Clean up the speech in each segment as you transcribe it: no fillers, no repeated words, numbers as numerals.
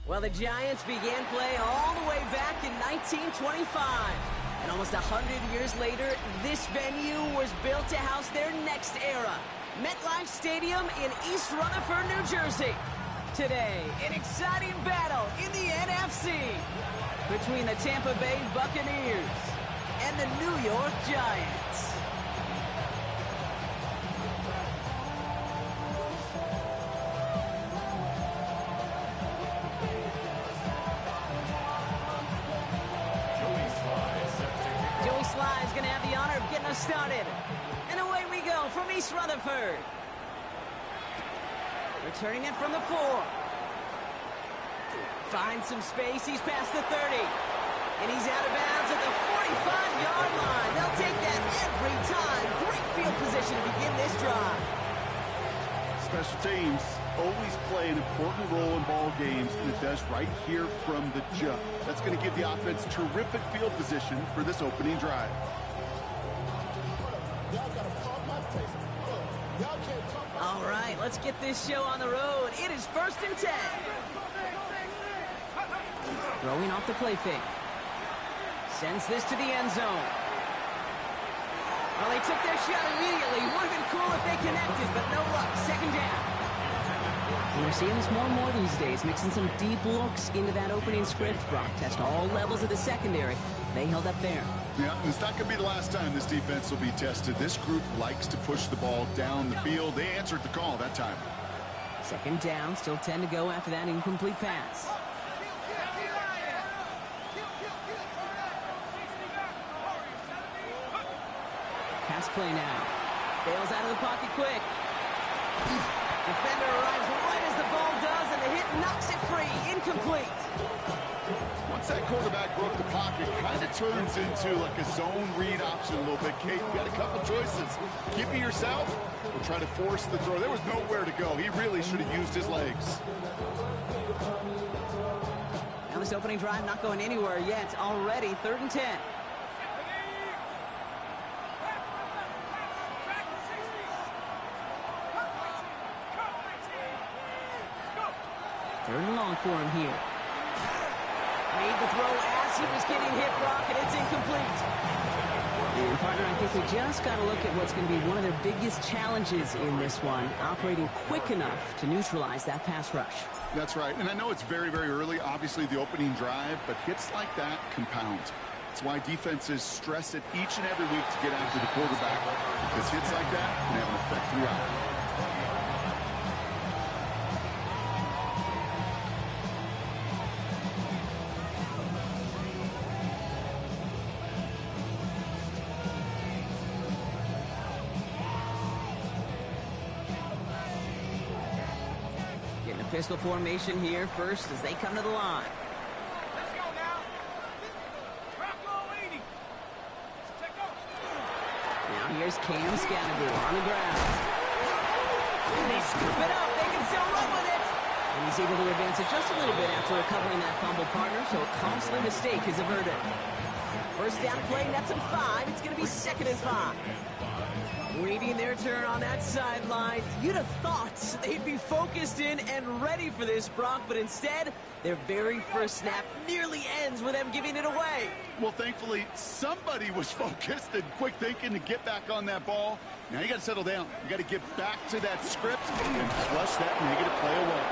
Well, the Giants began play all the way back in 1925. And almost 100 years later, this venue was built to house their next era. MetLife Stadium in East Rutherford, New Jersey. Today, an exciting battle in the NFC between the Tampa Bay Buccaneers and the New York Giants. Sly's going to have the honor of getting us started. And away we go from East Rutherford. Returning it from the 4. Finds some space. He's past the 30. And he's out of bounds at the 45-yard line. They'll take that every time. Great field position to begin this drive. Special teams always play an important role in ball games, and it does right here from the jump. That's going to give the offense terrific field position for this opening drive. All right, let's get this show on the road. It is 1st and 10. Throwing off the play fake. Sends this to the end zone. Well, they took their shot immediately. Would have been cool if they connected, but no luck. 2nd down. We're seeing this more and more these days, mixing some deep looks into that opening script. Brock test all levels of the secondary. They held up there. Yeah, and it's not going to be the last time this defense will be tested. This group likes to push the ball down the field. They answered the call that time. 2nd down, still 10 to go after that incomplete pass. Pass play now. Bails out of the pocket quick. Defender arrives right as the ball does, and the hit knocks it free. Incomplete. Once that quarterback broke the pocket, kind of turns into like a zone read option a little bit. Kate, you got a couple choices. Keep it yourself or try to force the throw. There was nowhere to go. He really should have used his legs. Now this opening drive not going anywhere yet. Already 3rd and 10. 3rd and long for him here. Made the throw as he was getting hit, Brock, and it's incomplete. And, partner, I think we just got to look at what's going to be one of their biggest challenges in this one, operating quick enough to neutralize that pass rush. That's right, and I know it's very, very early, obviously the opening drive, but hits like that compound. That's why defenses stress it each and every week to get after the quarterback, because hits like that can have an effect throughout. Pistol formation here first as they come to the line. Let's go now. Rock low 80. Now here's Cam Scannable on the ground. And they scoop it up. They can still run with it. And he's able to advance it just a little bit after recovering that fumble, partner, so a costly mistake is averted. 1st down play, nets him 5. It's going to be 2nd and 5. Waiting their turn on that sideline. You'd have thought they'd be focused in and ready for this, Brock, but instead, their very first snap nearly ends with them giving it away. Well, thankfully, somebody was focused and quick thinking to get back on that ball. Now you got to settle down. You got to get back to that script and flush that negative play away.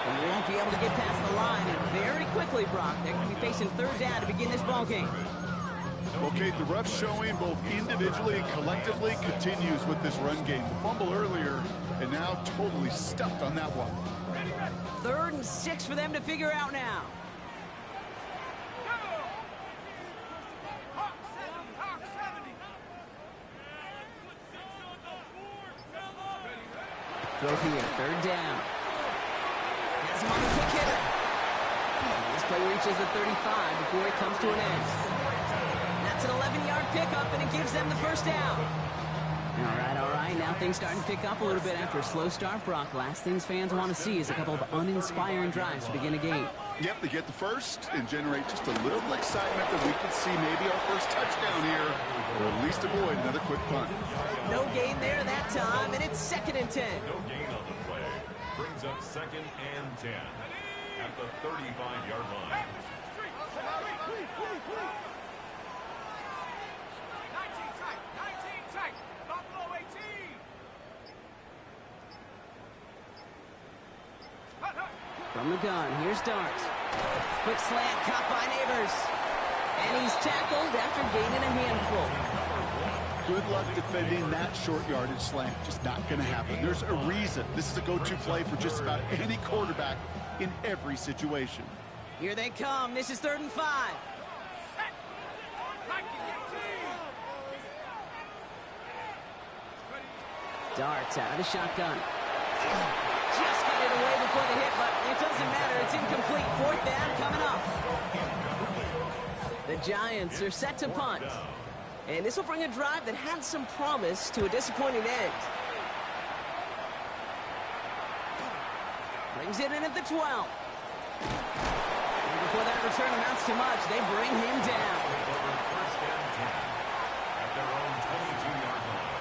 Well, they won't be able to get past the line, and very quickly, Brock, they're going to be facing 3rd down to begin this ball game. Okay, the rough showing both individually and collectively continues with this run game. The fumble earlier, and now totally stuffed on that one. 3rd and 6 for them to figure out now. Throw here, 3rd down. Has him on the quick hitter. This play reaches the 35 before it comes to an end. That's an 11-yard pickup, and it gives them the 1st down. All right. Now things starting to pick up a little bit after a slow start, Brock. Last things fans want to see is a couple of uninspiring drives to begin a game. Yep, they get the first and generate just a little excitement that we could see maybe our first touchdown here, or at least avoid another quick punt. No gain there that time, and it's 2nd and 10. No gain on the play. Brings up 2nd and 10. at the 35-yard line. 19 tight. Buffalo 18. From the gun, here's Darts. Quick slant, caught by Neighbors. And he's tackled after gaining a handful. Good luck defending that short yardage slant. Just not going to happen. There's a reason. This is a go-to play for just about any quarterback in every situation. Here they come. This is 3rd and 5. Darts out of the shotgun. Just got it away before the hit, but it doesn't matter. It's incomplete. 4th down coming up. The Giants are set to punt. And this will bring a drive that had some promise to a disappointing end. Brings it in at the 12. And before that return amounts to much, they bring him down. First and 10 at their own 22-yard line.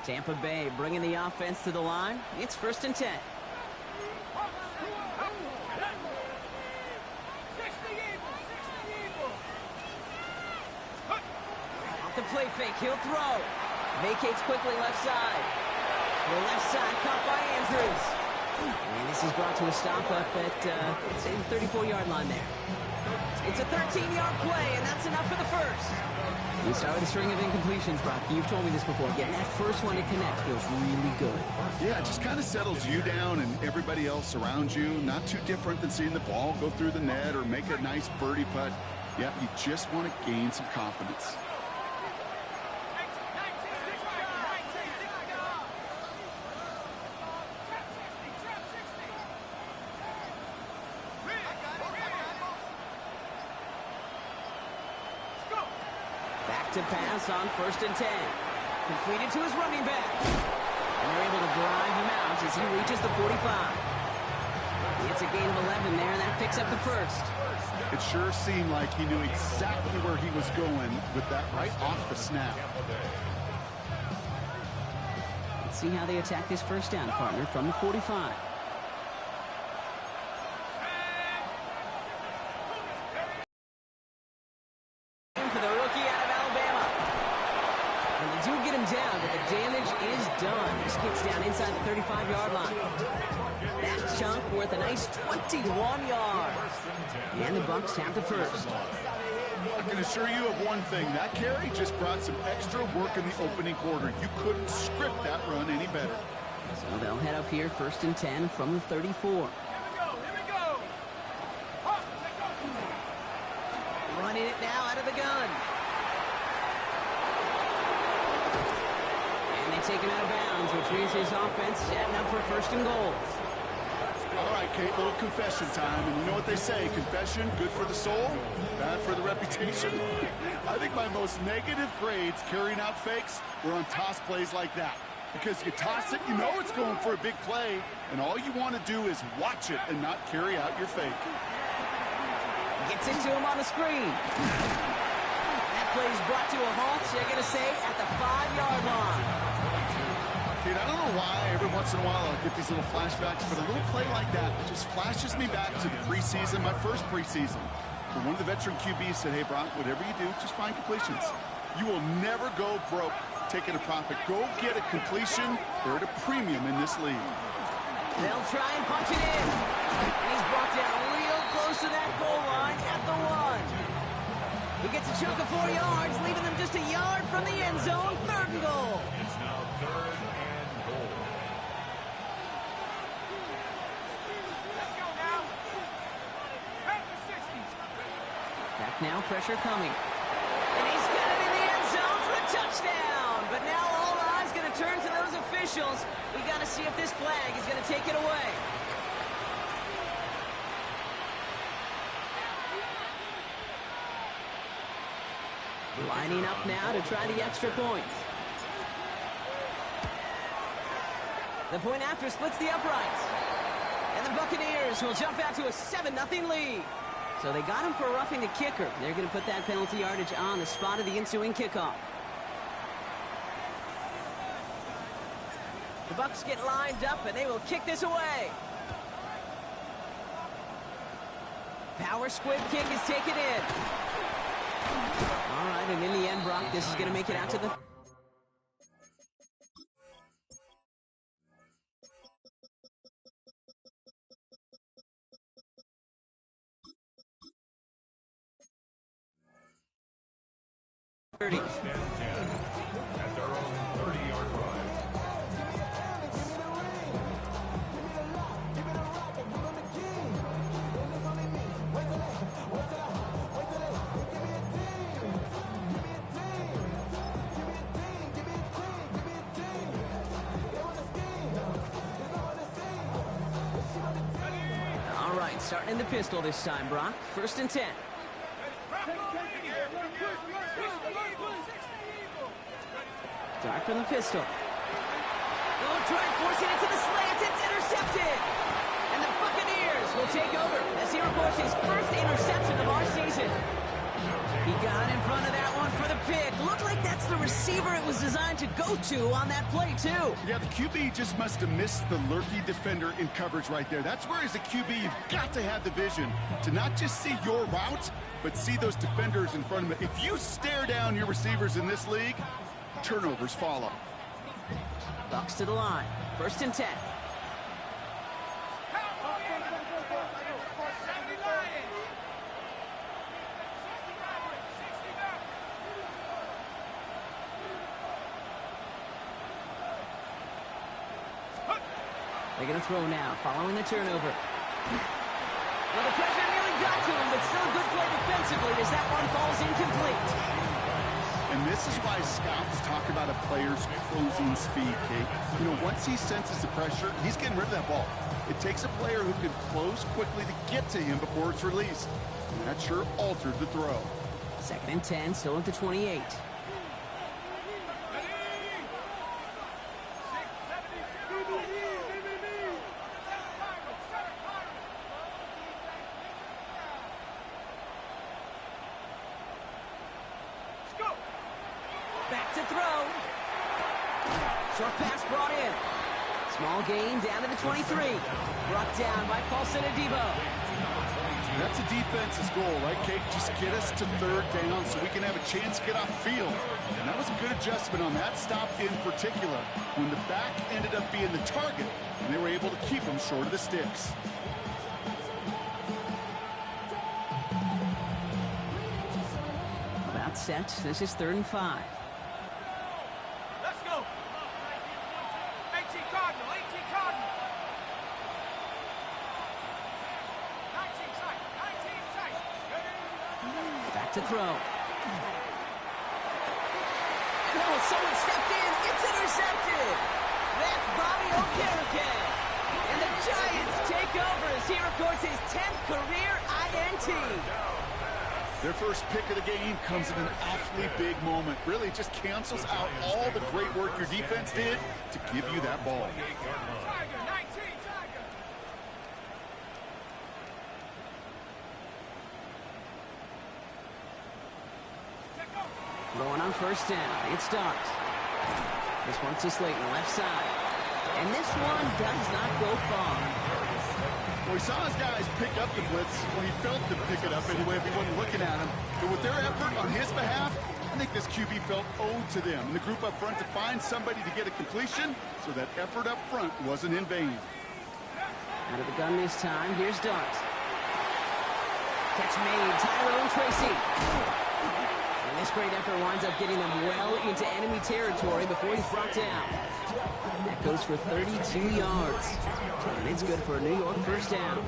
Tampa Bay bringing the offense to the line. It's 1st and 10. Off the play fake, he'll throw. Vacates quickly left side. The left side caught by Andrews. And this is brought to a stop up at, say, the 34-yard line there. It's a 13-yard play, and that's enough for the first. We start with a string of incompletions, Brock. You've told me this before. Getting that first one to connect feels really good. Yeah, it just kind of settles you down and everybody else around you. Not too different than seeing the ball go through the net or make a nice birdie putt. Yeah, you just want to gain some confidence. To pass on 1st and 10. Completed to his running back. And they're able to drive him out as he reaches the 45. It's a gain of 11 there, and that picks up the first. It sure seemed like he knew exactly where he was going with that right off the snap. Let's see how they attack this first down, partner, from the 45. Down, but the damage is done. This gets down inside the 35-yard line. That chunk worth a nice 21 yards. And the Bucs have the first. I can assure you of one thing. That carry just brought some extra work in the opening quarter. You couldn't script that run any better. So they'll head up here 1st and 10 from the 34. Here we go. Running it now out of the gun. Take him out of bounds, which means his offense setting up for 1st and goal. All right, Kate, little confession time. And you know what they say, confession, good for the soul, bad for the reputation. I think my most negative grades carrying out fakes were on toss plays like that. Because you toss it, you know it's going for a big play, and all you want to do is watch it and not carry out your fake. Gets it to him on the screen. That play is brought to a halt, they're going to say, at the 5-yard line. Dude, I don't know why every once in a while I'll get these little flashbacks, but a little play like that just flashes me back to the preseason, my first preseason. When one of the veteran QBs said, hey, Brock, whatever you do, just find completions. You will never go broke taking a profit. Go get a completion. They're at a premium in this league. They'll try and punch it in. And he's brought down real close to that goal line at the 1. He gets a chunk of 4 yards, leaving them just a yard from the end zone. 3rd and goal. It's now 3rd and goal. Let's go now. Back to 60. Back now, pressure coming. And he's got it in the end zone for a touchdown. But now all eyes going to turn to those officials. We got to see if this flag is going to take it away. Lining up now to try the extra point. The point after splits the uprights. And the Buccaneers will jump out to a 7-0 lead. So they got him for roughing the kicker. They're going to put that penalty yardage on the spot of the ensuing kickoff. The Bucs get lined up, and they will kick this away. Power squib kick is taken in. All right, and in the end, Brock, this is going to make it out to the... First and 10 at their own 30-yard line. All right, starting in the pistol this time, Brock. First and 10. Dart from the pistol. They'll try forcing it to the slant. It's intercepted. And the Buccaneers will take over as he records his first interception of our season. He got in front of that one for the pick. Looked like that's the receiver it was designed to go to on that play, too. Yeah, the QB just must have missed the lurky defender in coverage right there. That's where, as a QB, you've got to have the vision to not just see your route, but see those defenders in front of you. If you stare down your receivers in this league, turnovers follow. Bucs to the line. First and 10. They're going to throw now, following the turnover. Well, the pressure nearly got to him, but still a good play defensively as that one falls incomplete. And this is why scouts talk about a player's closing speed, Kate. You know, once he senses the pressure, he's getting rid of that ball. It takes a player who can close quickly to get to him before it's released. And that sure altered the throw. Second and 10, still at the 28. Back to throw. Short pass brought in. Small gain down to the 23. Brought down by Paulson Adebo. That's a defense's goal, right, Kate? Just get us to third down so we can have a chance to get off the field. And that was a good adjustment on that stop in particular, when the back ended up being the target, and they were able to keep him short of the sticks. About set. This is 3rd and 5. Let's go. 18 Cardinal, 18 Cardinal. 19 tight, 19 tight. Back to throw. Oh, someone stepped in. It's intercepted. That's Bobby Okereke. And the Giants take over as he records his 10th career INT. Their first pick of the game comes in an awfully big moment. Really just cancels out all the great work your defense did to give you that ball. Tiger, 19, Tiger. Throwing on first down. It's Dart. This one's to Slayton, left side. And this one does not go far. Well, he saw his guys pick up the blitz when he felt them pick it up anyway if he wasn't looking at him. But with their effort on his behalf, I think this QB felt owed to them and the group up front to find somebody to get a completion, so that effort up front wasn't in vain. Out of the gun this time, here's Dart. Catch made, Tyrone Tracy. And this great effort winds up getting them well into enemy territory before he's brought down. That goes for 32 yards. And it's good for a New York first down.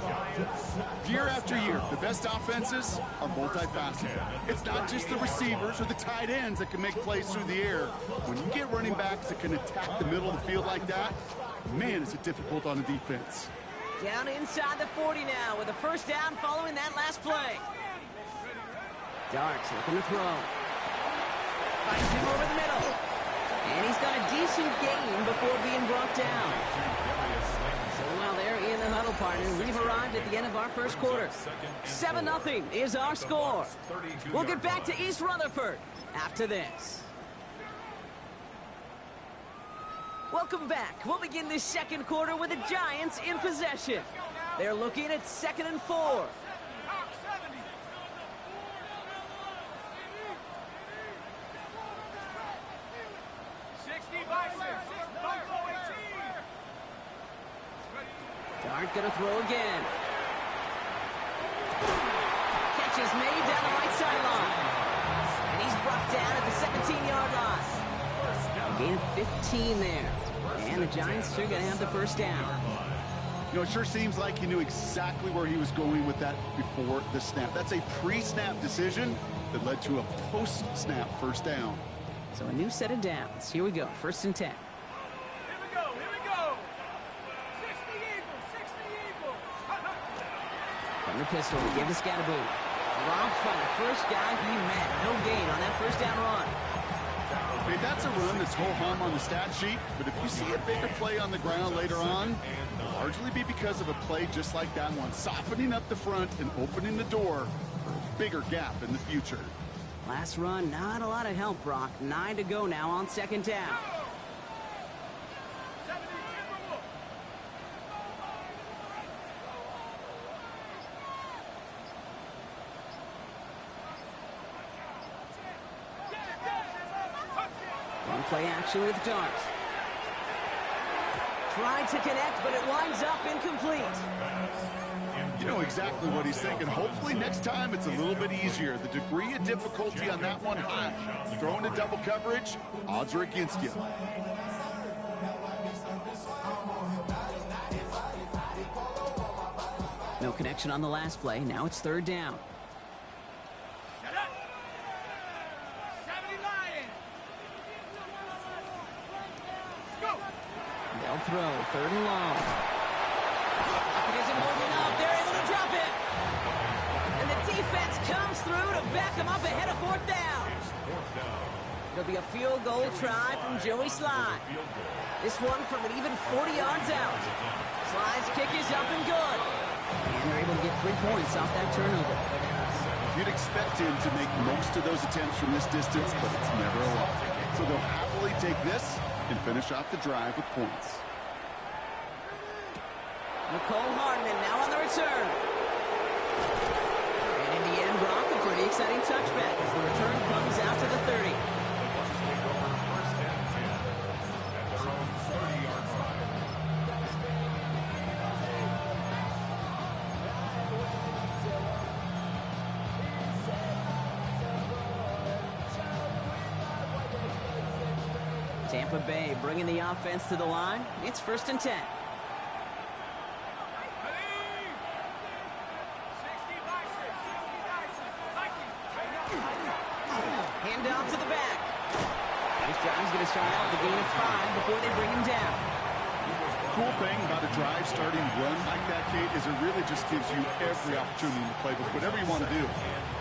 Year after year, the best offenses are multifaceted. It's not just the receivers or the tight ends that can make plays through the air. When you get running backs that can attack the middle of the field like that, man, is it difficult on the defense. Down inside the 40 now with a first down following that last play. Dart looking to throw. Finds him over the middle. And he's got a decent gain before being brought down. So while they're in the huddle, partner. We've arrived at the end of our first quarter. 7-0 is our score. We'll get back to East Rutherford after this. Welcome back. We'll begin this second quarter with the Giants in possession. They're looking at 2nd and 4. 60 by 6. Dart gonna throw again. Catch is made down the right sideline. And he's brought down at the 17-yard line. Gain of 15 there. And the Giants are gonna have the first down. You know, it sure seems like he knew exactly where he was going with that before the snap. That's a pre-snap decision that led to a post-snap first down. So a new set of downs. Here we go, 1st and 10. Here we go. 60 Eagles. From the pistol, give to Scatterboot. Dropped by the first guy he met. No gain on that first down run. Okay, that's a run that's ho-hum on the stat sheet, but if you see a bigger play on the ground later on, it'll largely be because of a play just like that one, softening up the front and opening the door for a bigger gap in the future. Last run, not a lot of help, Brock. 9 to go now on 2nd down. One play action with Dart. Tried to connect, but it winds up incomplete. You know exactly what he's thinking. Hopefully next time it's a little bit easier. The degree of difficulty on that one high. Throwing a double coverage, odds are against you. No connection on the last play. Now it's 3rd down. Shut up. 70 Lions. Go. They'll throw 3rd and long. It isn't holding up. They're able to drop it. And the defense comes through to back them up ahead of 4th down. It'll be a field goal try from Joey Sly. This one from an even 40 yards out. Sly's kick is up and good. And they're able to get 3 points off that turnover. You'd expect him to make most of those attempts from this distance, but it's never a lot. So they'll happily take this and finish off the drive with points. Nicole Hardman now on the return. And in the end, Brock, a pretty exciting touchback as the return comes out to the 30. Tampa Bay bringing the offense to the line. It's 1st and 10. 60 by 6. Hand off to the back. This drive's going to start out with a gain of 5 before they bring him down. Cool thing about a drive starting run like that, Kate, is it really just gives you every opportunity in the playbook, whatever you want to do.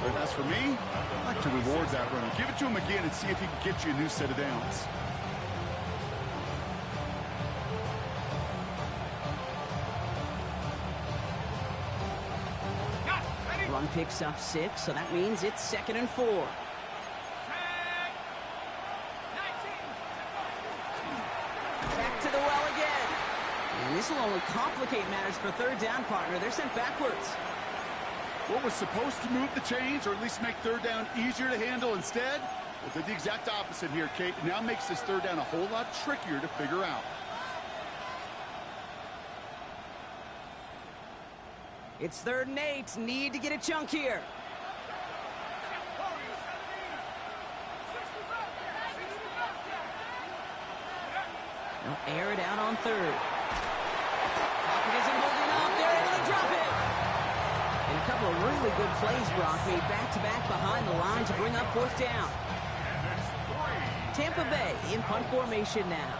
But as for me, I like to reward that runner. Give it to him again and see if he can get you a new set of downs. Run picks up 6, so that means it's 2nd and 4. Back to the well again. And this will only complicate matters for 3rd down, partner. They're sent backwards. What was supposed to move the chains, or at least make 3rd down easier to handle instead? Well, did the exact opposite here, Kate. It now makes this 3rd down a whole lot trickier to figure out. It's 3rd and 8. Need to get a chunk here. They'll air it out on 3rd. Pocket isn't holding up. They're able to drop it. And a couple of really good plays, Brock, made back-to-back behind the line to bring up 4th down. Tampa Bay in punt formation now.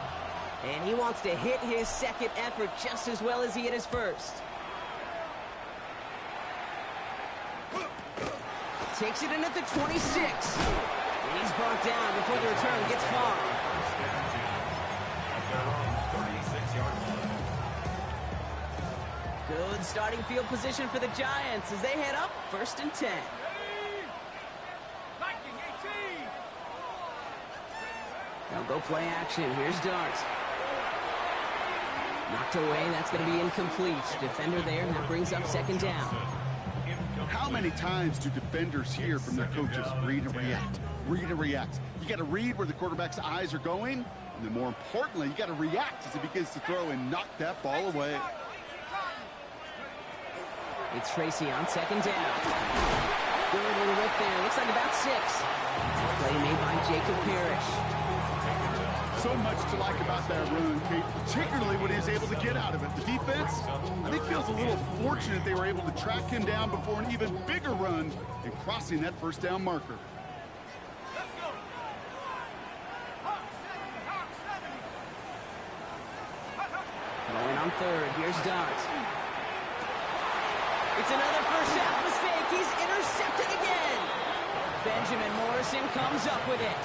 And he wants to hit his 2nd effort just as well as he hit his 1st. Takes it in at the 26. And he's brought down before the return gets far. Good starting field position for the Giants as they head up 1st and 10. They'll go play action. Here's Dart. Knocked away. That's going to be incomplete. Defender there, and that brings up 2nd down. How many times do defenders hear from their coaches, read and react, read and react? You got to read where the quarterback's eyes are going, and then more importantly, you got to react as he begins to throw and knock that ball away. It's Tracy on 2nd down. Good little rip there. Looks like about 6. Play made by Jacob Parrish. So much to like about that run, Kate, particularly what he was able to get out of it. The defense, I think, feels a little fortunate they were able to track him down before an even bigger run and crossing that 1st down marker. Going on 3rd. Here's Dart. It's another 1st half mistake. He's intercepted again. Benjamin Morrison comes up with it.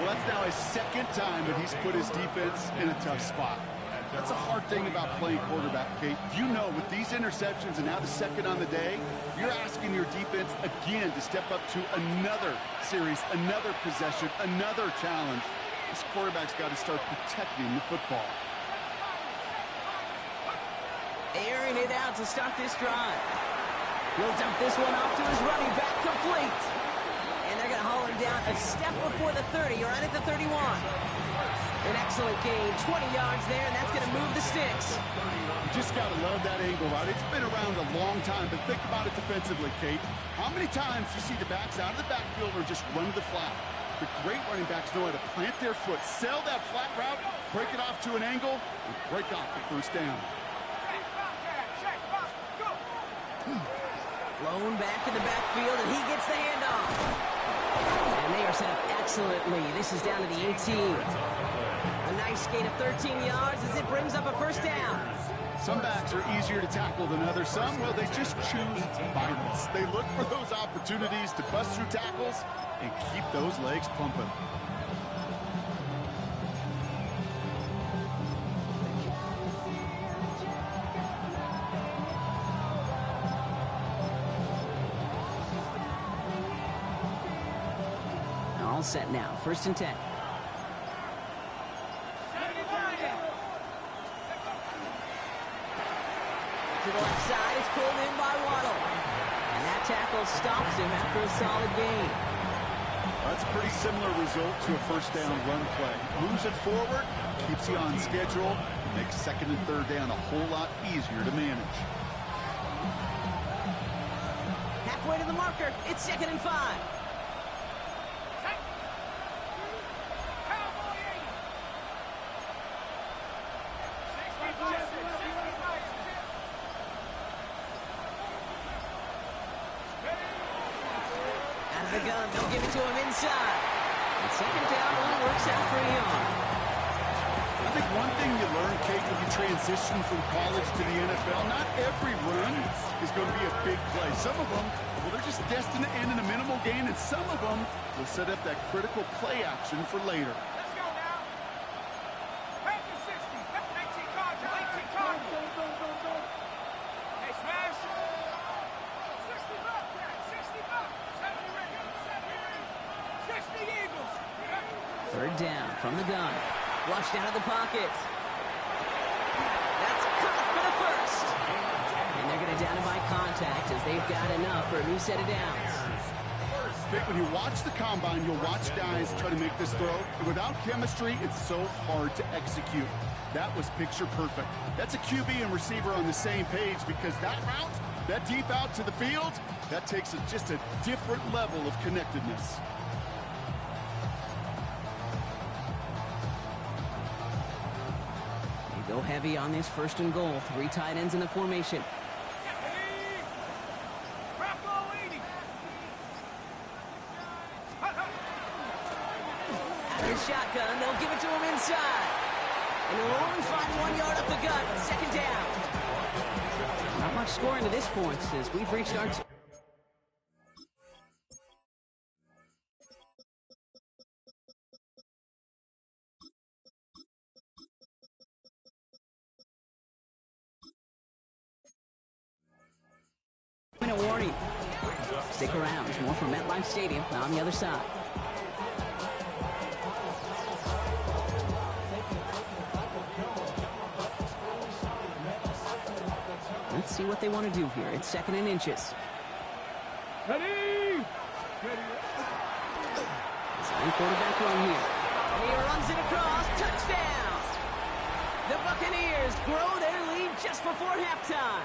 Well, that's now his 2nd time that he's put his defense in a tough spot. That's a hard thing about playing quarterback, Kate. You know, with these interceptions and now the 2nd on the day, you're asking your defense again to step up to another series, another possession, another challenge. This quarterback's got to start protecting the football. Airing it out to start this drive. He'll dump this one off to his running back, complete. And they're going to haul him down a step before the 30, right at the 31. An excellent gain, 20 yards there, and that's going to move the sticks. You just got to love that angle route. It's been around a long time, but think about it defensively, Kate. How many times do you see the backs out of the backfield or just run to the flat? The great running backs know how to plant their foot, sell that flat route, break it off to an angle, and break off the 1st down. Blown back in the backfield, and he gets the handoff. And they are set up excellently. This is down to the 18. A nice gain of 13 yards as it brings up a 1st down. Some backs are easier to tackle than others. Some, well, they just choose violence. They look for those opportunities to bust through tackles and keep those legs pumping. All set now, 1st and 10. To the left side, it's pulled in by Waddle. And that tackle stops him after a solid gain. That's a pretty similar result to a 1st down run play. Moves it forward, keeps you on schedule, makes 2nd and 3rd down a whole lot easier to manage. Halfway to the marker, it's 2nd and 5. The gun, they'll give it to him inside. And 2nd down only works out for a yard. I think one thing you learn, Kate, when you transition from college to the NFL, not every run is going to be a big play. Some of them, well, they're just destined to end in a minimal gain, and some of them will set up that critical play action for later. Let's go now. Back to 60. 19 Cardinal. 19 Cardinal. Hey, smash. 60 Bobcat. 60 Bobcat. 70 Ravens. 60 Eagles. 3rd down from the gun. Flushed out of the pocket. That's caught for the 1st. And they're going to down him by contact as they've got enough for a new set of downs. When you watch the combine, you'll watch guys try to make this throw. And without chemistry, it's so hard to execute. That was picture perfect. That's a QB and receiver on the same page because that route, that deep out to the field, that takes just a different level of connectedness. They go heavy on this 1st and goal. 3 tight ends in the formation. Shotgun, they'll give it to him inside. And they'll only find 1 yard up the gut. 2nd down. Not much scoring to this point as we've reached our 5-minute warning. Stick around. There's more from MetLife Stadium on the other side. Let's see what they want to do here. It's 2nd and inches. Ready? Sign quarterback run here. And he runs it across. Touchdown! The Buccaneers grow their lead just before halftime.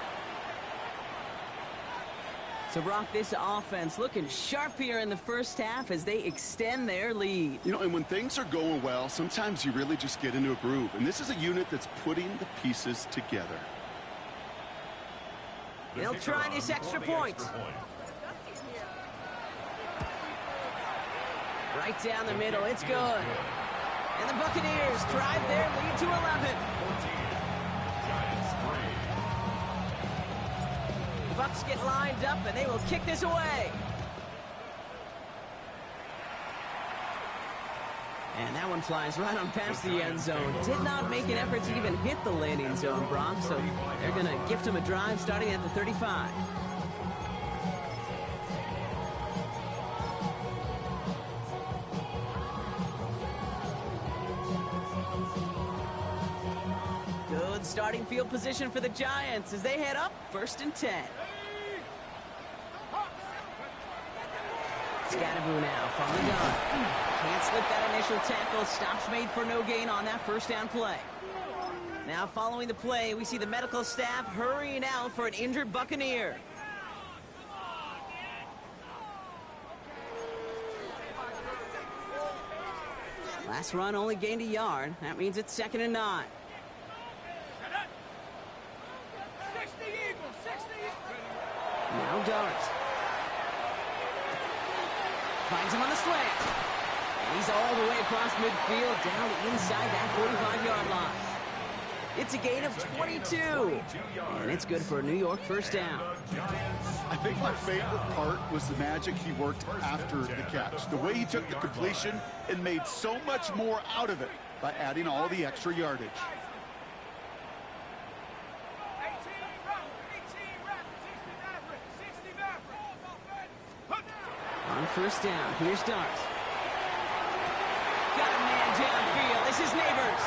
So, Brock, this offense looking sharp here in the first half as they extend their lead. You know, and when things are going well, sometimes you really just get into a groove. And this is a unit that's putting the pieces together. They'll try this extra point. Right down the middle. It's good. And the Buccaneers drive their lead to 11. The Bucs get lined up, and they will kick this away. And that one flies right on past the end zone. Did not make an effort to even hit the landing zone, Brock. So they're going to gift him a drive starting at the 35. Good starting field position for the Giants as they head up 1st and 10. Scatterboo now from the gun. Can't slip that initial tackle. Stops made for no gain on that 1st down play. Now following the play, we see the medical staff hurrying out for an injured Buccaneer. Last run only gained a yard. That means it's 2nd and 9. 60 Eagles, 60 Eagles. Now Dart. Finds him on the slant. And he's all the way across midfield, down inside that 45-yard line. It's a gain of 22. And it's good for a New York 1st down. I think my favorite part was the magic he worked after the catch. The way he took the completion and made so much more out of it by adding all the extra yardage. 18 rep, 60 Maverick. On 1st down, here's Dart. Got a man downfield. This is Neighbors.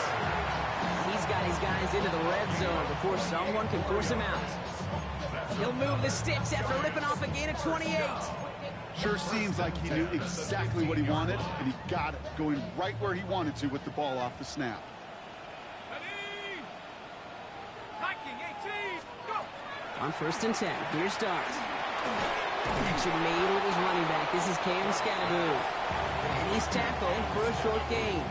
He's got his guys into the red zone before someone can force him out. He'll move the sticks after ripping off a gain of 28. Sure seems like he knew exactly what he wanted, and he got it, going right where he wanted to with the ball off the snap. Ready? Viking, 18, go! On 1st and 10, here's Dart. Connection made with his running back. This is Scatterboo. And he's tackled for a short gain.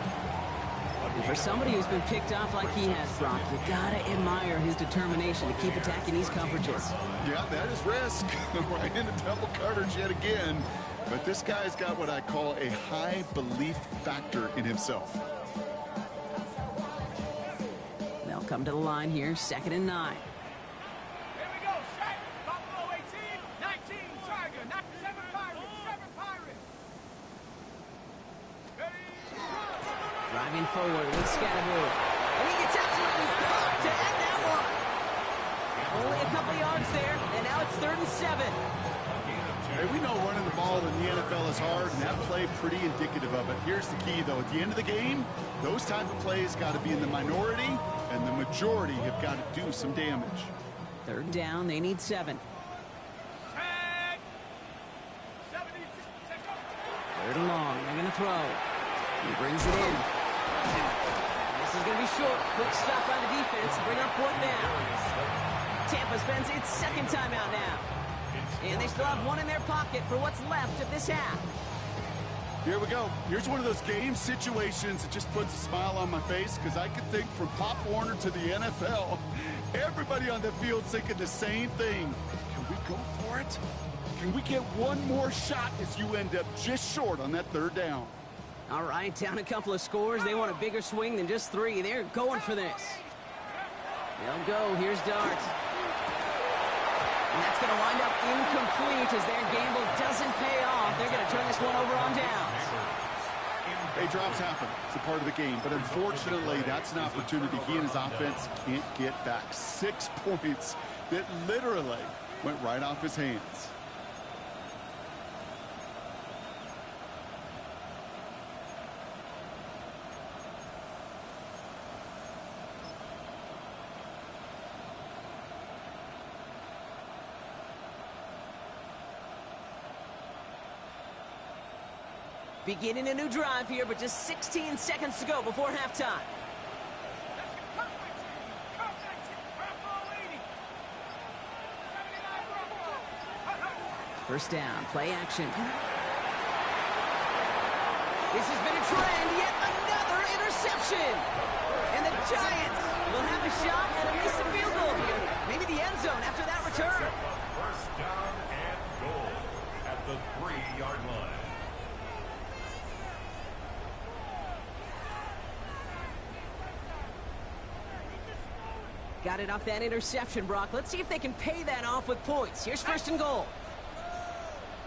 And for somebody who's been picked off like he has, Brock, you gotta admire his determination to keep attacking these coverages. Yeah, that is risk. Right into double coverage yet again. But this guy's got what I call a high belief factor in himself. They'll come to the line here, 2nd and 9. Here we go, set. Buffalo 18, 19, Tiger, 7 Pirates, 7 Pirates. Driving forward with Scatterboo. And he gets absolutely caught to end that one. Only a couple yards there, and now it's 3rd and 7. Hey, we know running the ball in the NFL is hard, and that play pretty indicative of it. Here's the key, though. At the end of the game, those type of plays got to be in the minority, and the majority have got to do some damage. 3rd down, they need 7. Tag. 72. 3rd and long, they're going to throw. He brings it in. This is going to be short. Quick stop by the defense to bring up 4th down. Tampa spends its 2nd timeout now. And they still have one in their pocket for what's left of this half. Here we go. Here's one of those game situations that just puts a smile on my face, because I can think from Pop Warner to the NFL, everybody on the field's thinking the same thing. Can we go for it? Can we get one more shot as you end up just short on that 3rd down? All right, down a couple of scores. They want a bigger swing than just 3. They're going for this. They'll go. Here's Dart. And that's going to wind up incomplete as their gamble doesn't pay off. They're going to turn this one over on downs. Hey, drops happen. It's a part of the game. But unfortunately, that's an opportunity he and his offense can't get back. 6 points that literally Went right off his hands. Beginning a new drive here, but just 16 seconds to go before halftime. First down, play action. This has been a trend, yet another interception. And the Giants will have a shot at least a field goal here. Maybe the end zone after that return. First down and goal at the 3-yard line. Got it off that interception, Brock. Let's see if they can pay that off with points. Here's first and goal.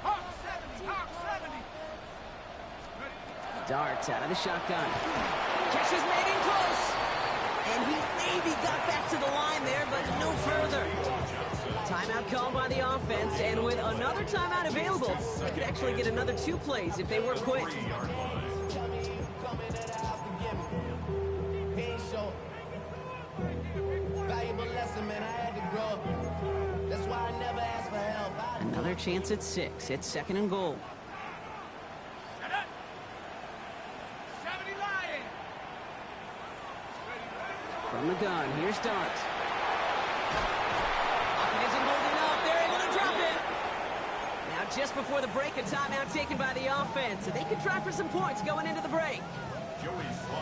Hawk 70, Hawk 70. Darts out of the shotgun. Catch is made in close. And he maybe got back to the line there, but no further. Timeout called by the offense, and with another timeout available, they could actually get another 2 plays if they weren't quick. Another chance at 6. It's second and goal. From the gun, here's Darts. Pocket isn't holding up. They're able to drop it. Now just before the break, a timeout taken by the offense. So they could try for some points going into the break.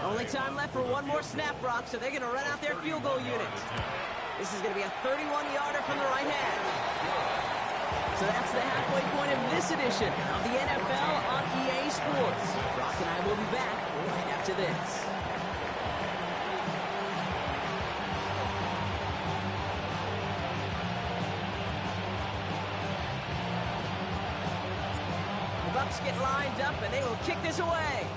Only time left for one more snap, Brock, so they're going to run out their field goal unit. This is going to be a 31-yarder from the right hand. So that's the halfway point of this edition of the NFL on EA Sports. Brock and I will be back right after this. The Bucs get lined up and they will kick this away.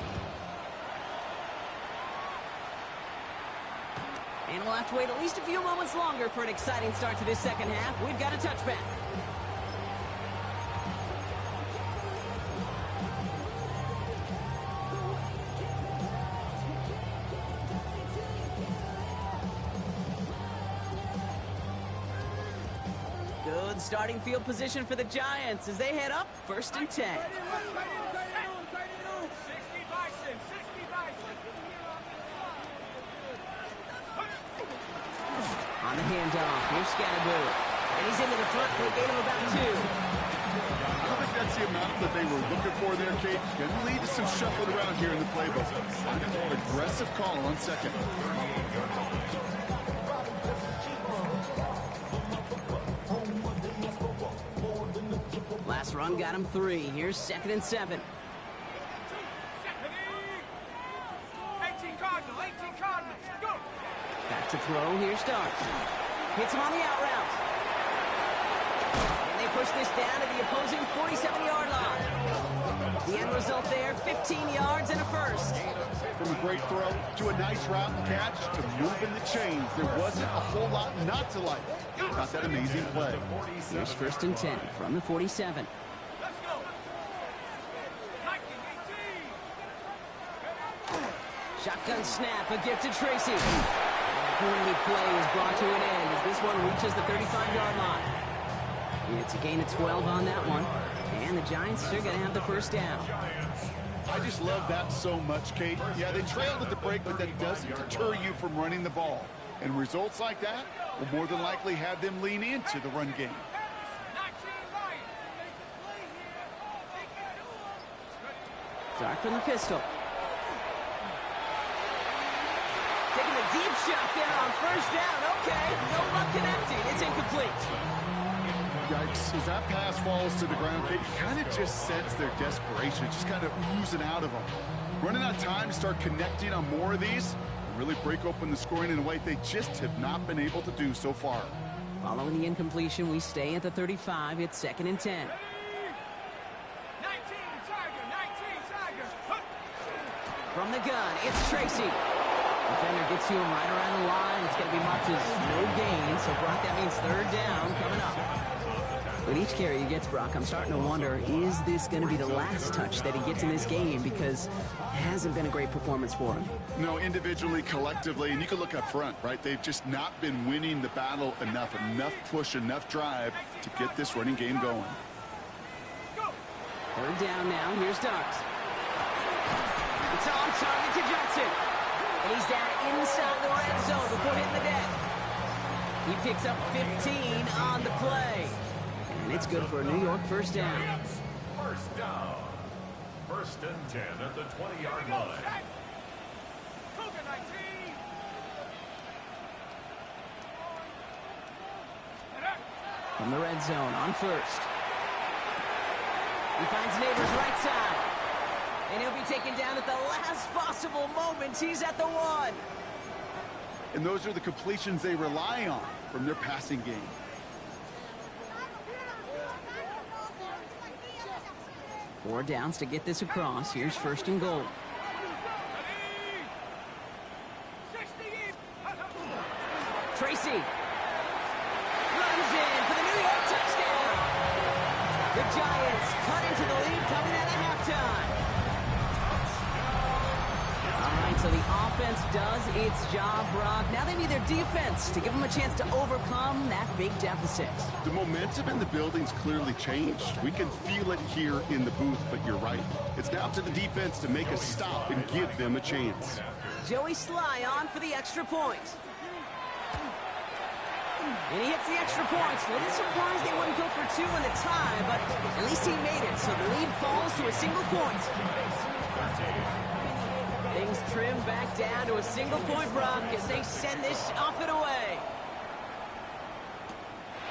And we'll have to wait at least a few moments longer for an exciting start to this second half. We've got a touchback. Good starting field position for the Giants as they head up first and 10. 60 Bison, 60 Bison. On the handoff, here's Scatterboo. And he's into the front for a gain of about 2. I don't think that's the amount that they were looking for there, Kate. Going to lead to some shuffling around here in the playbook. I'm going to an aggressive call on second. Last run got him 3. Here's second and 7. 18 Cardinals, 18 Cardinals. Go. Back to throw, here's Darts. Hits him on the out route. And they push this down to the opposing 47-yard line. The end result there, 15 yards and a first. From a great throw to a nice route and catch to moving the chains, there wasn't a whole lot not to like about that amazing play. Here's first and 10 from the 47. Let's go. 19, 18. Shotgun snap, a gift to Tracy. And a great play is brought to an end as this one reaches the 35-yard line. It's a gain of 12 on that one. And the Giants are going to have the first down. I just love that so much, Kate. Yeah, they trailed at the break, but that doesn't deter you from running the ball. And results like that will more than likely have them lean into the run game. 19 Lions. Dark from the pistol. Taking a deep shot there on first down. Okay, no luck connecting. It's incomplete. Yikes, as that pass falls to the ground, Kate, you kind of just sense their desperation. It's just kind of oozing out of them. Running out of time to start connecting on more of these and really break open the scoring in a way they just have not been able to do so far. Following the incompletion, we stay at the 35. It's second and 10. 19 Tiger, 19 Tiger. From the gun, it's Tracy. Defender gets to him right around the line. It's going to be marked as no gain. So, Brock, that means third down coming up. With each carry he gets, Brock, I'm starting to wonder, is this going to be the last touch that he gets in this game? Because it hasn't been a great performance for him. No, individually, collectively, and you can look up front, right? They've just not been winning the battle enough push, enough drive to get this running game going. Third down now. Here's Darks. It's on target to Johnson. And he's down inside the red zone before hitting the deck. He picks up 15 on the play. And it's good for a New York first down. First down. First and 10 at the 20-yard line. Cougar 19. From the red zone on first. He finds Neighbors right side. And he'll be taken down at the last possible moment. He's at the 1. And those are the completions they rely on from their passing game. Four downs to get this across. Here's first and goal. Tracy runs in for the New York touchdown. The Giants cut into the lead coming out of halftime. All right, so the offense does its job, Brock. Now they need their defense to give them a chance to overcome that big deficit. The momentum in the building's clearly changed. We can feel it here in the booth, but you're right. It's now to the defense to make a stop and give them a chance. Joey Sly on for the extra point. And he hits the extra points. A little surprised they wouldn't go for 2 in the tie, but at least he made it, so the lead falls to a single point. Things trim back down to a single point, Brock, as they send this off and away.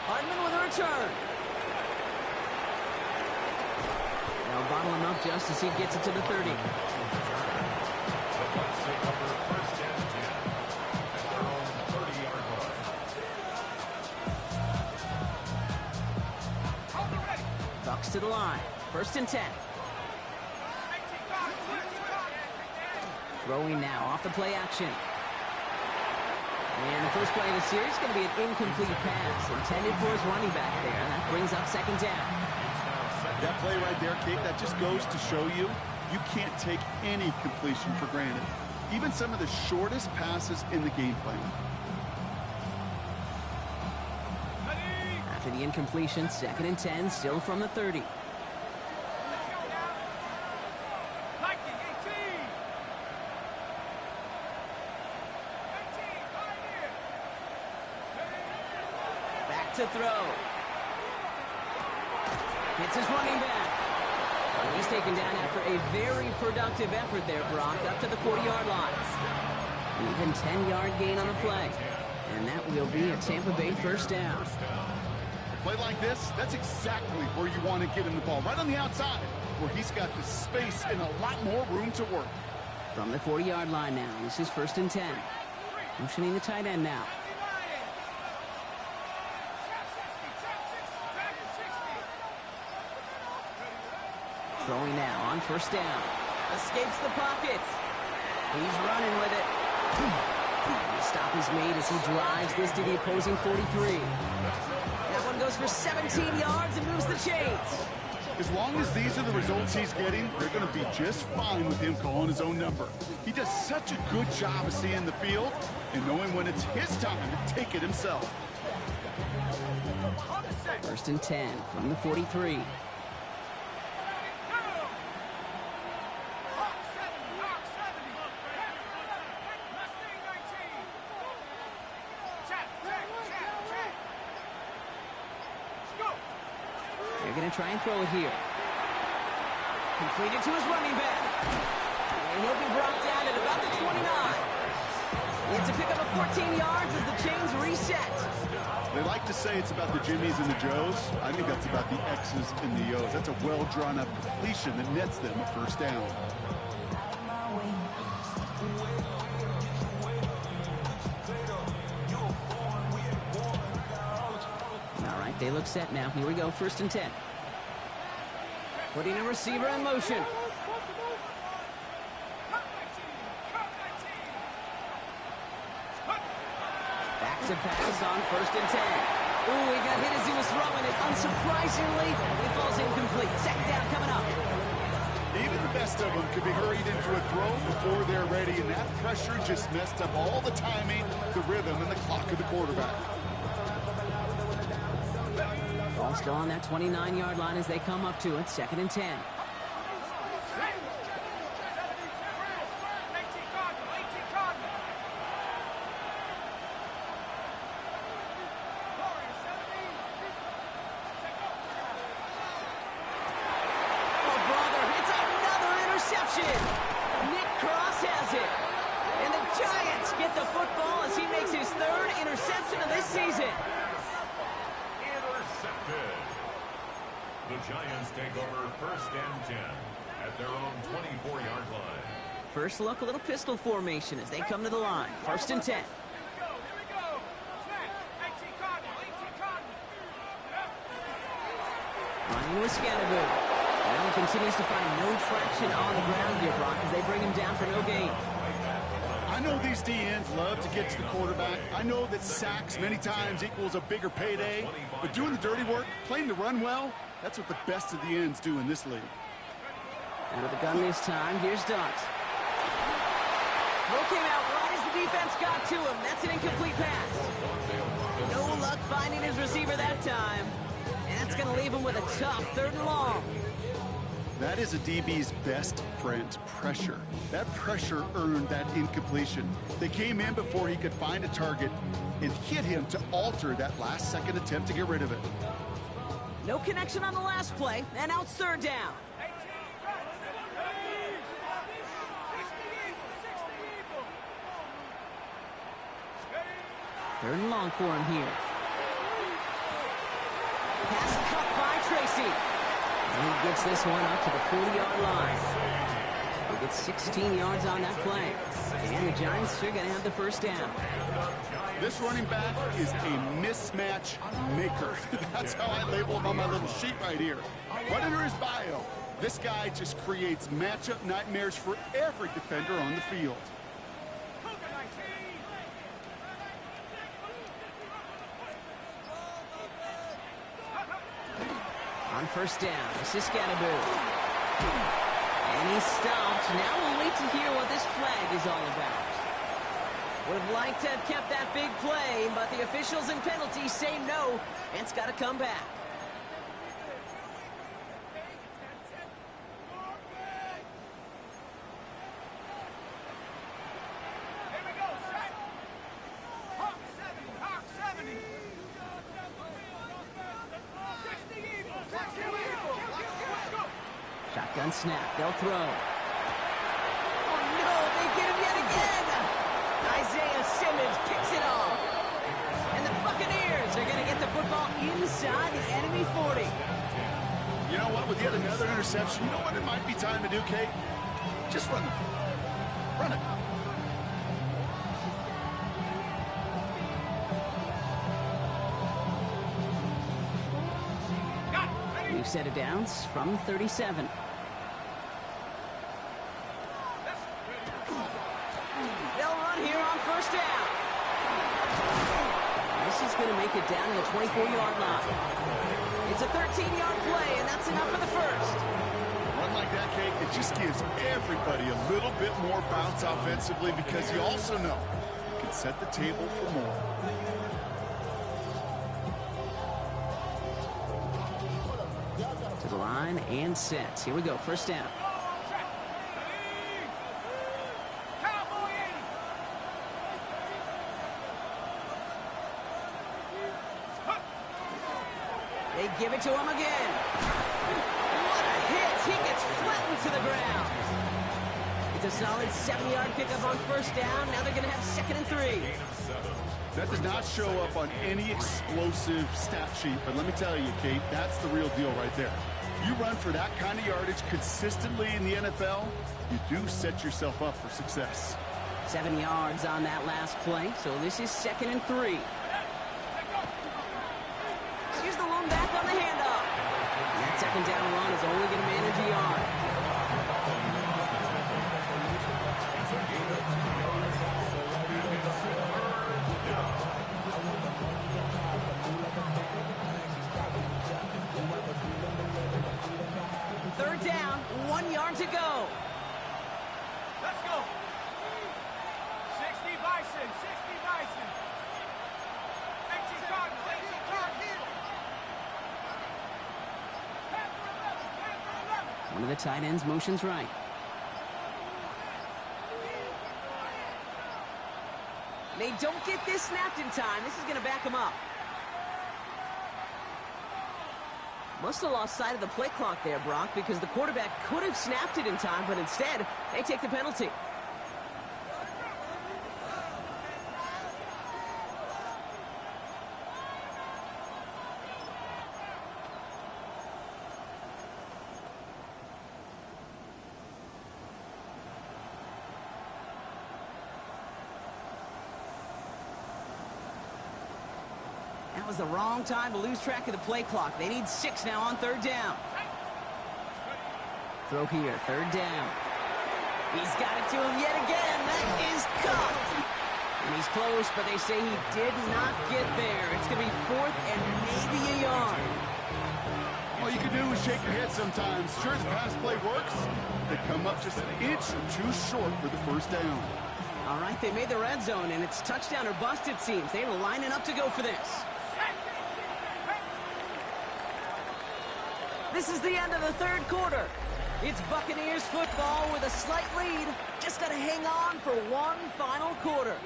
Hardman with a return. They'll bottle him up just as he gets it to the 30. Bucks to the line. First and 10. Throwing now off the play action. And the first play of the series is going to be an incomplete pass intended for his running back there. That brings up second down. That play right there, Kate, that just goes to show you can't take any completion for granted. Even some of the shortest passes in the game plan. After the incompletion, second and 10, still from the 30. To throw. It's his running back. And he's taken down after a very productive effort there, Brock, up to the 40-yard line. An even 10-yard gain on the play. And that will be a Tampa Bay first down. A play like this, that's exactly where you want to get him the ball. Right on the outside, where he's got the space and a lot more room to work. From the 40-yard line now, this is first and 10. Motioning the tight end now. Throwing now on first down. Escapes the pocket. He's running with it. The stop is made as he drives this to the opposing 43. That one goes for 17 yards and moves the chains. As long as these are the results he's getting, they're going to be just fine with him calling his own number. He does such a good job of seeing the field and knowing when it's his time to take it himself. First and 10 from the 43. They're going to try and throw it here. Completed to his running back. And he'll be brought down at about the 29. It's a pickup of 14 yards as the chains reset. They like to say it's about the Jimmies and the Joes. I think that's about the X's and the O's. That's a well-drawn-up completion that nets them a first down. All right, they look set now. Here we go, first and 10. Putting a receiver in motion. Back to pass on first and 10. Ooh, he got hit as he was throwing it. Unsurprisingly, he falls incomplete. Second down coming up. Even the best of them could be hurried into a throw before they're ready, and that pressure just messed up all the timing, the rhythm, and the clock of the quarterback. Ball still on that 29-yard line as they come up to it. Second and 10. Nick Cross has it. And the Giants get the football as he makes his third interception of this season. Intercepted. The Giants take over first and 10 at their own 24-yard line. First look, a little pistol formation as they come to the line. First and 10. Here we go. Snap. 18 Cardinal. 18 Cardinal. Running with Scannaboo. Well, he continues to find no traction on the ground here, Brock, as they bring him down for no gain. I know these DNs love to get to the quarterback. I know that sacks many times equals a bigger payday. But doing the dirty work, playing the run well, that's what the best of the ends do in this league. Out of the gun this time, here's Dunks. Throw came out right as the defense got to him. That's an incomplete pass. No luck finding his receiver that time. And that's going to leave him with a tough third and long. That is a DB's best friend, pressure. That pressure earned that incompletion. They came in before he could find a target and hit him to alter that last-second attempt to get rid of it. No connection on the last play, and now it's third down. Third and long for him here. Pass cut by Tracy. And he gets this one up to the 40-yard line. He gets 16 yards on that play. And the Giants are going to have the first down. This running back is a mismatch maker. That's how I label him on my little sheet right here. Right under his bio, this guy just creates matchup nightmares for every defender on the field. On first down, this is Scannaboo. And he's stopped. Now we'll wait to hear what this flag is all about. Would have liked to have kept that big play, but the officials and penalties say no, and it's got to come back. Here we go, set. Hawk 70, Hawk 70. 60 Eagles, 60 Eagles. Let's go. Shotgun snap, they'll throw. Oh no, they get him yet again! Isaiah Simmons picks it off. And the Buccaneers are going to get the football inside the enemy 40. You know what? With yet another interception, you know what it might be time to do, Kate? Just run the ball. Run it. New set of downs from 37. They'll run here on first down. This is going to make it down to the 24-yard line. It's a 13-yard play, and that's enough for the first. A run like that, Kate, it just gives everybody a little bit more bounce offensively because you also know you can set the table for more. To the line and set. Here we go, first down. They give it to him again. What a hit. He gets flattened to the ground. It's a solid 7-yard pickup on first down. Now they're going to have second and 3. That does not show up on any explosive stat sheet, but let me tell you, Kate, that's the real deal right there. You run for that kind of yardage consistently in the NFL, you do set yourself up for success. 7 yards on that last play, so this is second and 3. Here's the lone back on the handoff. And that second down run is only going to manage a yard. third down, 1 yard to go. Let's go. 60 Bison, 60 Bison. 18 Cardinals, 18 Cardinals. Panther 11, Panther 11. One of the tight ends motions right. They don't get this snapped in time. This is going to back them up. Must have lost sight of the play clock there, Brock, because the quarterback could have snapped it in time, but instead, they take the penalty. That was the wrong time to lose track of the play clock. They need 6 now on third down. Throw here, third down. He's got it to him yet again. That is caught. And he's close, but they say he did not get there. It's going to be 4th and maybe a yard. All you can do is shake your head sometimes. Sure, the pass play works. They come up just an inch or two short for the first down. All right, they made the red zone, and it's touchdown or bust, it seems. They were lining up to go for this. This is the end of the third quarter. It's Buccaneers football with a slight lead. Just got to hang on for one final quarter.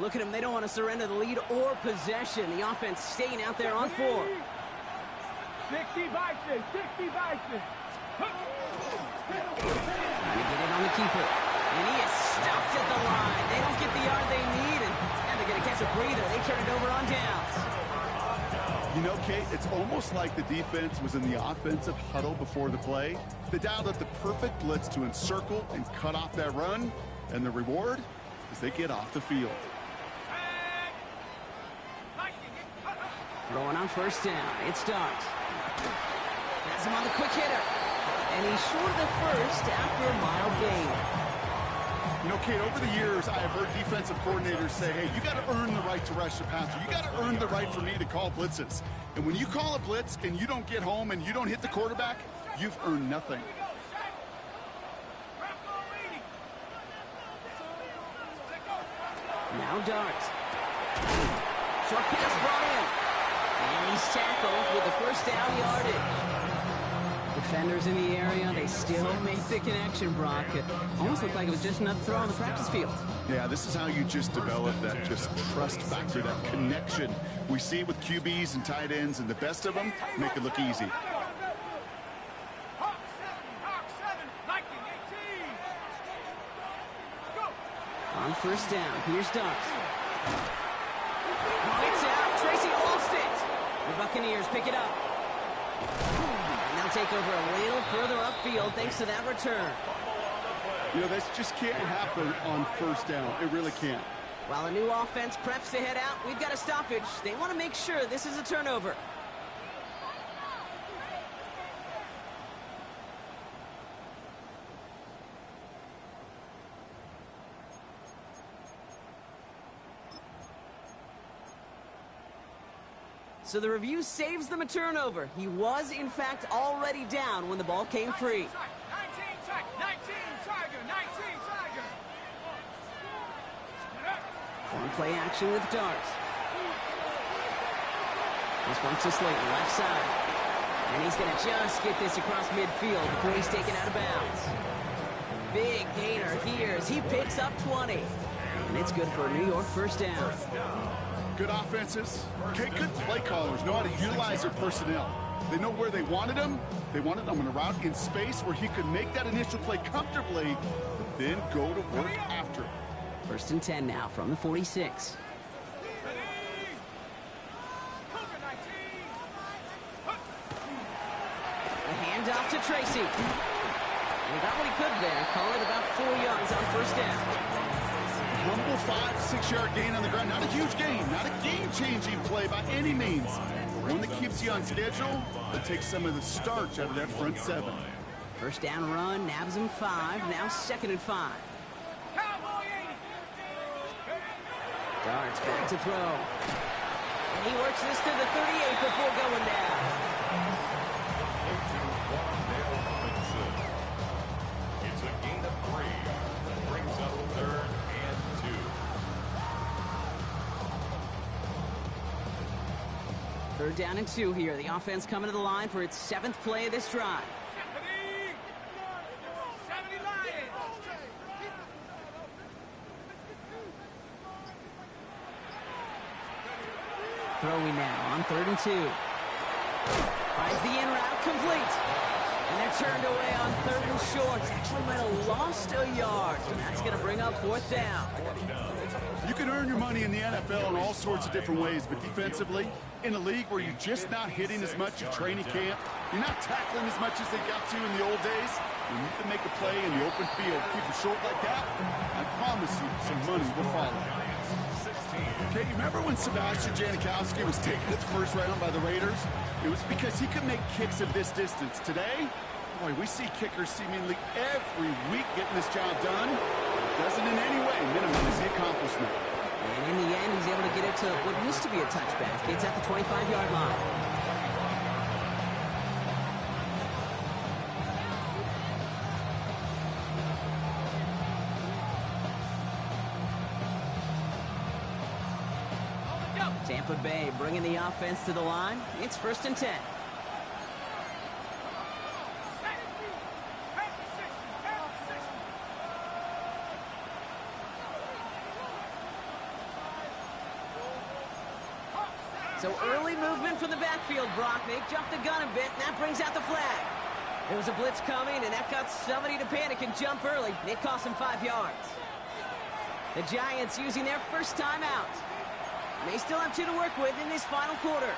Look at them. They don't want to surrender the lead or possession. The offense staying out there on 4. 60 Bison, 60 Bison. Trying to get it on the keeper. And he is stopped at the line. They don't get the yard they need, and they're going to catch a breather. They turn it over on downs. You know, Kate, it's almost like the defense was in the offensive huddle before the play. They dialed up the perfect blitz to encircle and cut off that run, and the reward is they get off the field. Throwing on first down. It starts. Has him on the quick hitter. And he's short of the first after a mild gain. You know, Kate, over the years, I have heard defensive coordinators say, hey, you got to earn the right to rush the passer. You got to earn the right for me to call blitzes. And when you call a blitz and you don't get home and you don't hit the quarterback, you've earned nothing. Now Dart. Short pass brought in. And he's tackled with the first down yardage. Defenders in the area, they still make the connection, Brock. It almost looked like it was just another throw on the practice field. Yeah, this is how you just develop that just trust factor, that connection. We see it with QBs and tight ends, and the best of them make it look easy. On first down, here's Dart. It's out. Tracy lost it. The Buccaneers pick it up. And they'll take over a little further upfield thanks to that return. You know, this just can't happen on first down. It really can't. While a new offense preps to head out, we've got a stoppage. They want to make sure this is a turnover. So the review saves them a turnover. He was, in fact, already down when the ball came free. 19 Tiger. On play action with Dart. This one's to Slayton, left side. And he's going to just get this across midfield before he's taken out of bounds. Big gainer here as he picks up 20. And it's good for a New York first down. Good offenses. Okay, good play callers know how to utilize their personnel. They know where they wanted him. They wanted him on a route in space where he could make that initial play comfortably, then go to work after. First and 10 now from the 46. A handoff to Tracy. And he got what he could there. Call it about 4 yards on first down. Humble 5-6 yard gain on the ground. Not a huge gain. Not a game-changing play by any means. One that keeps you on schedule, but takes some of the starch out of that front 7. First down run, nabs him 5. Now 2nd and 5. Cowboy 80. Darts back to throw. And he works this to the 38 before going down. It's a gain of 3. That brings up 3rd and 2. 3rd down and 2 here. The offense coming to the line for its 7th play of this drive. 70 Lions. Throwing now on 3rd and 2. Finds the in route complete. And they're turned away on 3rd and short. Actually might have lost a yard. And that's going to bring up 4th down. You can earn your money in the NFL in all sorts of different ways, but defensively, in a league where you're just not hitting as much at training camp, you're not tackling as much as they got to in the old days, you need to make a play in the open field. Keep it short like that, I promise you some money will follow. Okay, you remember when Sebastian Janikowski was taken at the first round by the Raiders? It was because he could make kicks of this distance. Today, boy, we see kickers seemingly every week getting this job done. It doesn't in any way minimize the accomplishment. And in the end, he's able to get it to what used to be a touchback. It's at the 25-yard line. Tampa Bay bringing the offense to the line. It's 1st and 10. So early movement from the backfield, Brock. They jumped the gun a bit, and that brings out the flag. There was a blitz coming, and that got somebody to panic and jump early. It cost them 5 yards. The Giants using their first timeout. They still have 2 to work with in this final quarter.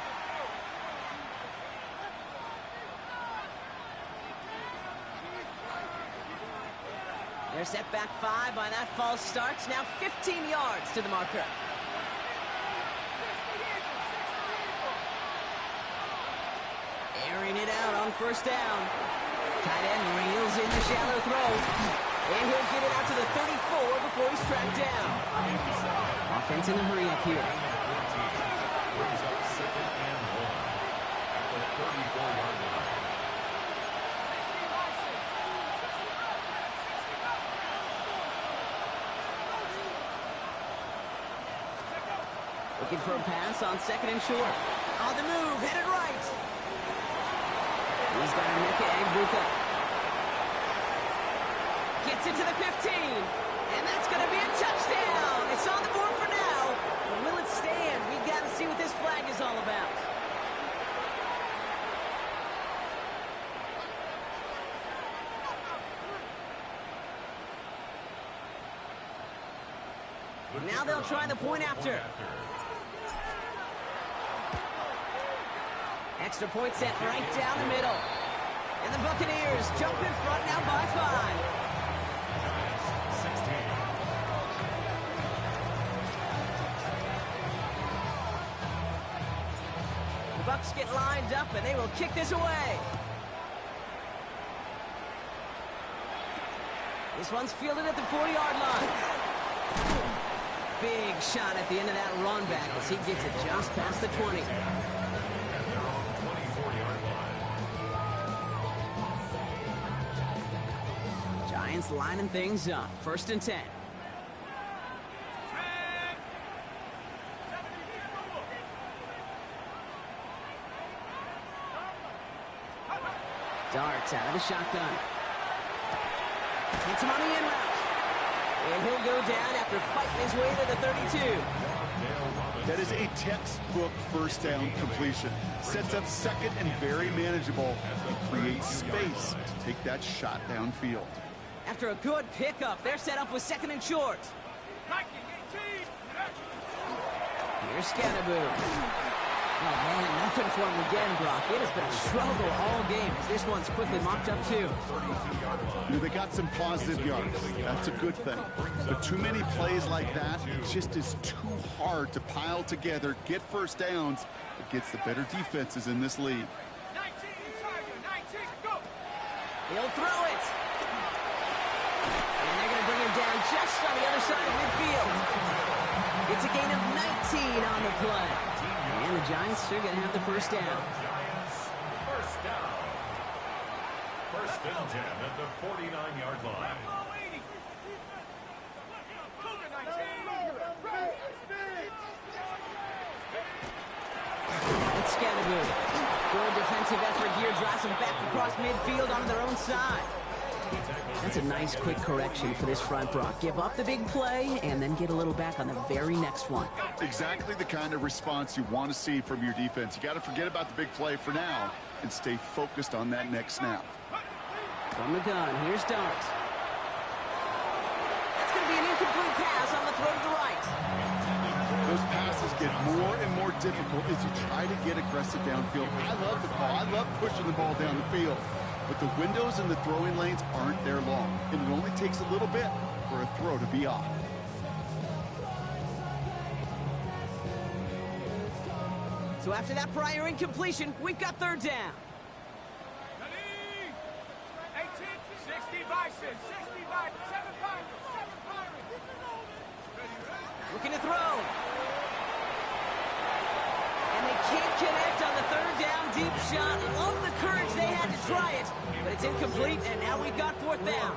They're set back 5 by that false start. Now 15 yards to the marker. Airing it out on 1st down. Tight end reels in the shallow throw. And he'll get it out to the 34 before he's tracked down. Offense in a hurry up here. Brings up 2nd and 1 at the 34-yard line. Looking for a pass on 2nd and short. On the move, headed right. He's got a Nika Agbuka. Gets it to the 15. And that's going to be a touchdown. It's on the board for now. But will it stand? We've got to see what this flag is all about. Now they'll try the point after. Extra point set right down the middle. And the Buccaneers jump in front now by 5. The Bucs get lined up and they will kick this away. This one's fielded at the 40-yard line. Big shot at the end of that run back as he gets it just past the 20. Giants lining things up. 1st and 10. Darts out of the shotgun. Hits him on the in route. And he'll go down after fighting his way to the 32. That is a textbook 1st down completion. Sets up 2nd and very manageable. It creates space to take that shot downfield. After a good pickup, they're set up with 2nd and short. Here's Scannaboo. Oh, man, nothing for him again, Brock. It has been a struggle all game as this one's quickly mocked up, too. You know, they got some positive yards. That's a good thing. But too many plays like that, it just is too hard to pile together, get 1st downs against the better defenses in this league. He'll throw it. And they're going to bring him down just on the other side of midfield. It's a gain of 19 on the play. And the Giants are going to have the first down. Giants, first down. First and 10 at the 49-yard line. It's Scandaboo. Good defensive effort here. Drives them back across midfield on their own side. That's a nice quick correction for this front, Brock. Give up the big play and then get a little back on the very next one. Exactly the kind of response you want to see from your defense. You got to forget about the big play for now and stay focused on that next snap. From the gun, here's Dart. That's going to be an incomplete pass on the throw to the right. Those passes get more and more difficult as you try to get aggressive downfield. I love the call. I love pushing the ball down the field. But the windows in the throwing lanes aren't there long, and it only takes a little bit for a throw to be off. So after that prior incompletion, we've got third down. 60 Bison, 60 Bison, 7 Pirates, 7 Pirates. Looking to throw. And they can't connect on the third down deep shot. Love the courage they had to try it, but it's incomplete, and now we've got fourth down.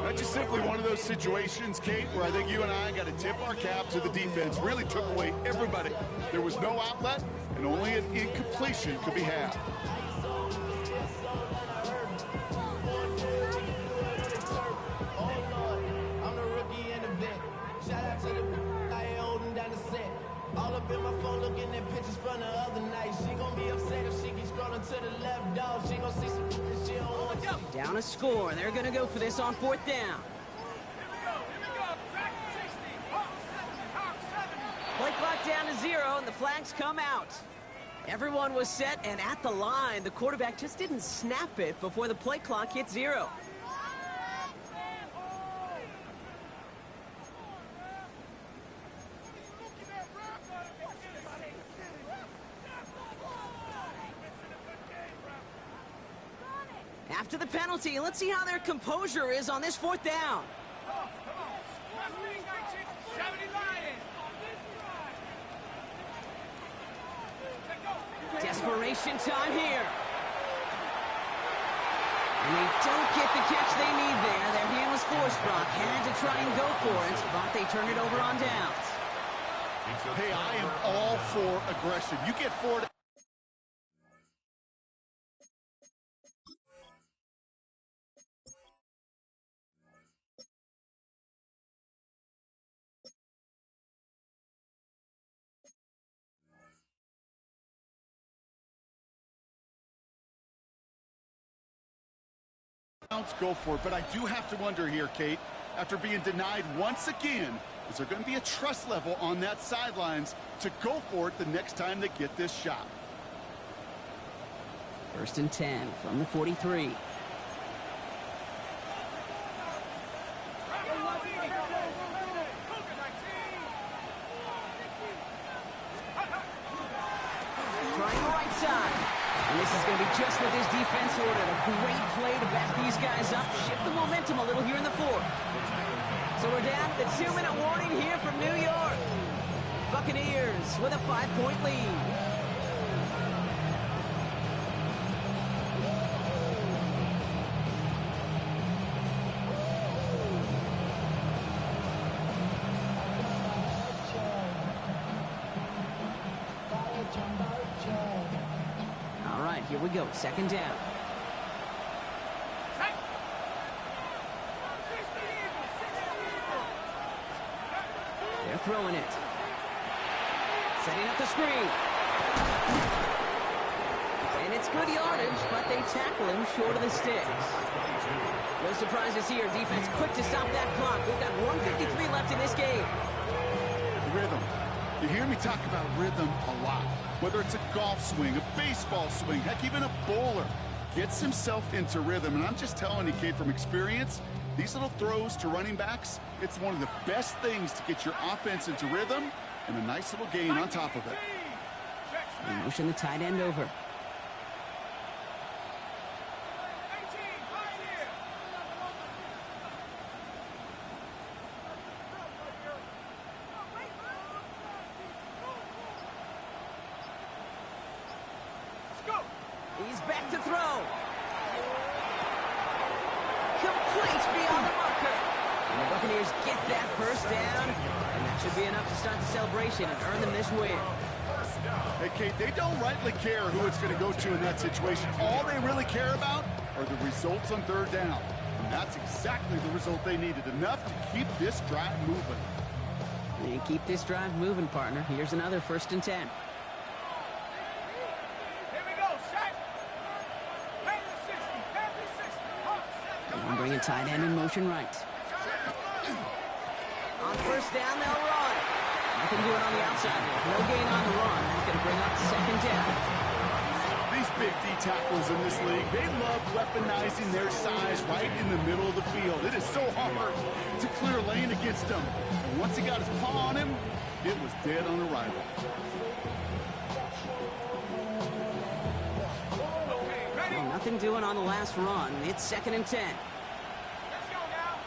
That's just simply one of those situations, Kate, where I think you and I got to tip our cap to the defense. Really took away everybody. There was no outlet, and only an incompletion could be had. All up in my phone looking at pictures from the other night. She gon' be upset if she keeps scrolling to the left, dog. She gon' see some that she don't want to see. Down a score. They're going to go for this on fourth down. Here we go. Track 60. Hawk 70. Play clock down to 0, and the flags come out. Everyone was set and at the line. The quarterback just didn't snap it before the play clock hit 0. After the penalty, let's see how their composure is on this fourth down. Desperation time here. And they don't get the catch they need there. Their hand was forced, Brock. Had to try and go for it, but they turn it over on downs. Hey, I am all for aggression. You get forward. Go for it, but I do have to wonder here, Kate, after being denied once again, is there going to be a trust level on that sidelines to go for it the next time they get this shot? First and 10 from the 43. Trying the right side. And this is going to be just what this defense ordered. A great play to back these guys up, shift the momentum a little here in the fourth. So we're down to the 2-minute warning here from New York. Buccaneers with a 5-point lead. All right, here we go. Second down. They're throwing it. Setting up the screen. And it's good yardage, but they tackle him short of the sticks. No surprises here. Defense quick to stop that clock. We've got 1:53 left in this game. Rhythm. You hear me talk about rhythm a lot. Whether it's a golf swing, a baseball swing, heck, even a bowler gets himself into rhythm. And I'm just telling you, Kate, from experience, these little throws to running backs, it's one of the best things to get your offense into rhythm and a nice little gain on top of it. They motion the tight end over. back to throw. Complete beyond the marker. And the Buccaneers get that first down, and that should be enough to start the celebration and earn them this win. Hey, Kate, they don't rightly care who it's going to go to in that situation. All they really care about are the results on third down. And that's exactly the result they needed. Enough to keep this drive moving. And keep this drive moving, partner. Here's another 1st and 10. Here we go, set. Panther 60, Panther 60. And bring a tight end in motion right. On 1st down, they'll run. Nothing doing on the outside. No gain on the run. That's going to bring up 2nd down. These big D tackles in this league, they love weaponizing their size right in the middle of the field. It is so hard to clear lane against them. And once he got his paw on him, it was dead on arrival. Well, nothing doing on the last run. It's 2nd and 10. Let's go now.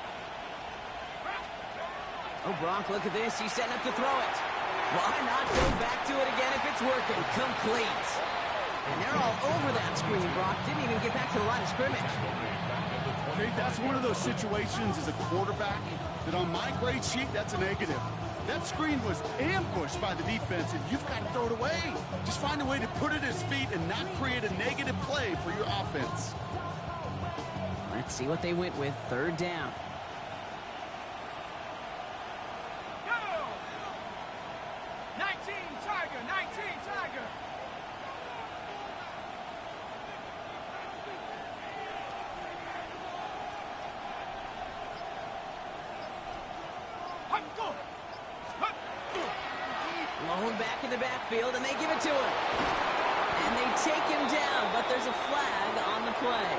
Oh, Brock, look at this. He's setting up to throw it. Why not go back to it again if it's working? Complete. And they're all over that screen, Brock. Didn't even get back to the line of scrimmage. Okay, that's one of those situations as a quarterback that on my grade sheet, that's a negative. That screen was ambushed by the defense, and you've got to throw it away. Just find a way to put it at his feet and not create a negative play for your offense. Let's see what they went with. 3rd down. Go! 19 Tiger, 19 Tiger. Blown back in the backfield, and they give it to him. And they take him down, but there's a flag on the play.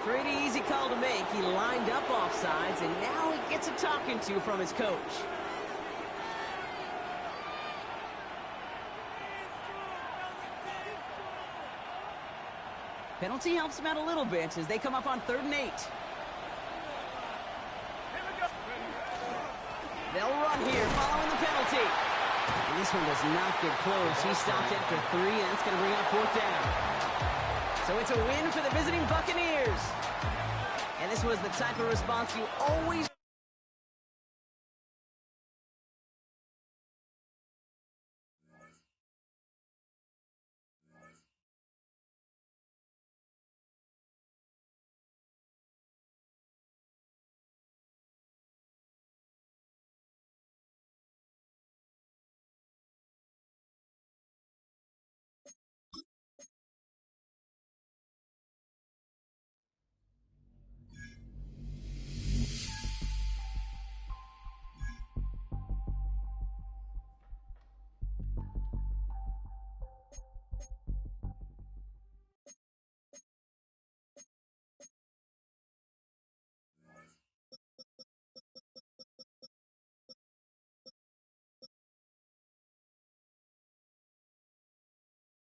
Pretty easy call to make. He lined up offsides, and now he gets a talking to from his coach. Penalty helps him out a little bit as they come up on 3rd and 8. Here we go. They'll run here following the penalty. And this one does not get close. He stopped after 3, and that's going to bring up 4th down. So it's a win for the visiting Buccaneers. And this was the type of response you always